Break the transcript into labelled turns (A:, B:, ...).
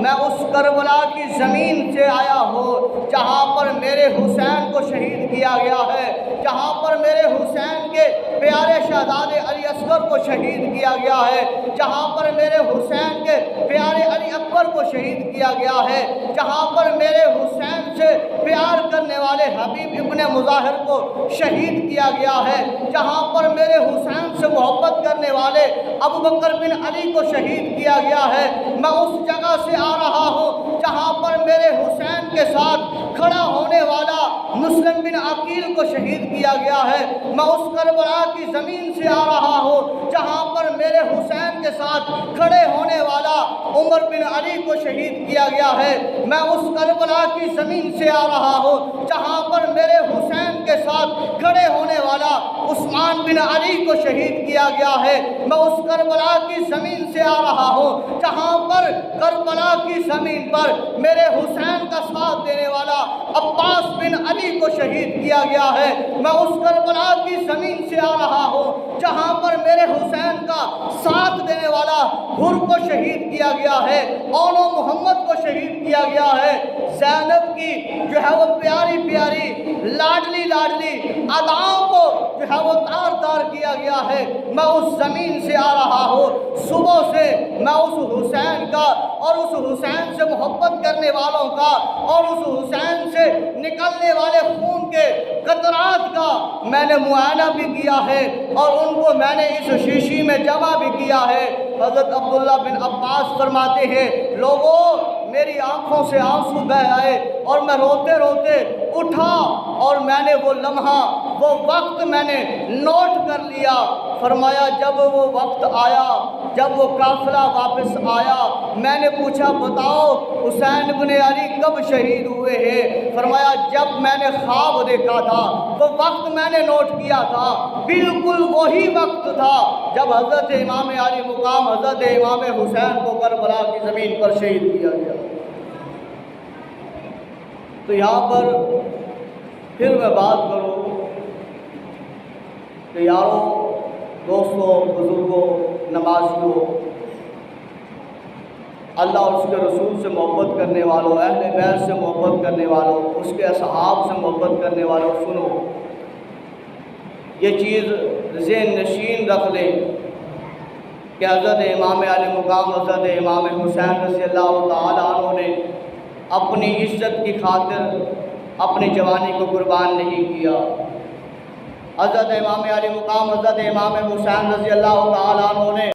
A: میں اس کربلا کی زمین سے آیا ہوں جہاں پر میرے حسین کو شہید کیا گیا ہے، جہاں پر میرے حسین کے پیارے شہزادے علی اصغر کو شہید کیا گیا ہے، جہاں پر میرے حسین کے پیارے علی اکبر کو شہید کیا گیا ہے، جہاں پر میرے حسین سے پیار کرنے والے حبیب ابن مظاہر کو شہید کیا گیا ہے، جہاں پر میرے حسین سے محبت کرنے والے ابو بکر بن علی کو شہید کیا گیا ہے۔ میں اس جگہ سے آ رہا ہوں جہاں پر میرے حسین کے ساتھ کھڑا ہونے والا مسلم بن عقیل کو شہید کیا گیا ہے۔ میں اس کربلا کی زمین سے آ رہا ہوں جہاں پر میرے حسین کے ساتھ کھڑے ہونے والا عمر بن علی کو شہید کیا گیا ہے۔ میں اس کربلا کی زمین سے آ رہا ہوں جہاں پر میرے حسین کے ساتھ کھڑے ہونے والا عثمان بن علی کو شہید کیا گیا ہے۔ میں اس کربلا کی زمین سے آ رہا ہوں جہاں پر کربلا کی زمین پر میرے حسین کا ساتھ دینے والا عباس بن علی کو شہید کیا گیا ہے۔ میں اس کربلا کی زمین سے آ رہا ہوں جہاں پر میرے حسین کا ساتھ دینے والا حر کو شہید کیا گیا ہے، اون و محمد کو شہید کیا گیا ہے، زینب کی جو ہے وہ پیاری پیاری لاڈلی لاڈلی اداؤں کو جو ہے وہ تار تار کیا گیا ہے۔ میں اس زمین سے آ رہا ہوں، صبح سے میں اس حسین کا اور اس حسین سے محبت کرنے والوں کا اور اس حسین سے نکلنے والے خون کے قطرات کا میں نے معائنہ بھی کیا ہے اور ان کو میں نے اس شیشی میں جمع بھی کیا ہے۔ حضرت عبداللہ بن عباس فرماتے ہیں، لوگوں میری آنکھوں سے آنسو بہہ آئے اور میں روتے روتے اٹھا اور میں نے وہ لمحہ وہ وقت میں نے نوٹ کر لیا۔ فرمایا جب وہ وقت آیا، جب وہ قافلہ واپس آیا، میں نے پوچھا بتاؤ حسین بن علی کب شہید ہوئے ہیں؟ فرمایا جب میں نے خواب دیکھا تھا وہ وقت میں نے نوٹ کیا تھا، بالکل وہی وقت تھا جب حضرت امام علی مقام حضرت امام حسین کو کربلا کی زمین پر شہید کیا گیا۔ تو یہاں پر پھر میں بات کروں کہ یاروں، دوستوں، بزرگوں، نمازیوں، اللہ اور اس کے رسول سے محبت کرنے والوں، اہل بیت سے محبت کرنے والوں، اس کے اصحاب سے محبت کرنے والوں، سنو، یہ چیز ذہن نشین رکھ لیں کہ حضرت امام علی مقام حضرت امام حسین رضی اللہ تعالیٰ عنہ نے اپنی عزت کی خاطر اپنی جوانی کو قربان نہیں کیا۔ حضرت امام علی مقام حضرت امام حسین رضی اللہ تعالیٰ عنہ نے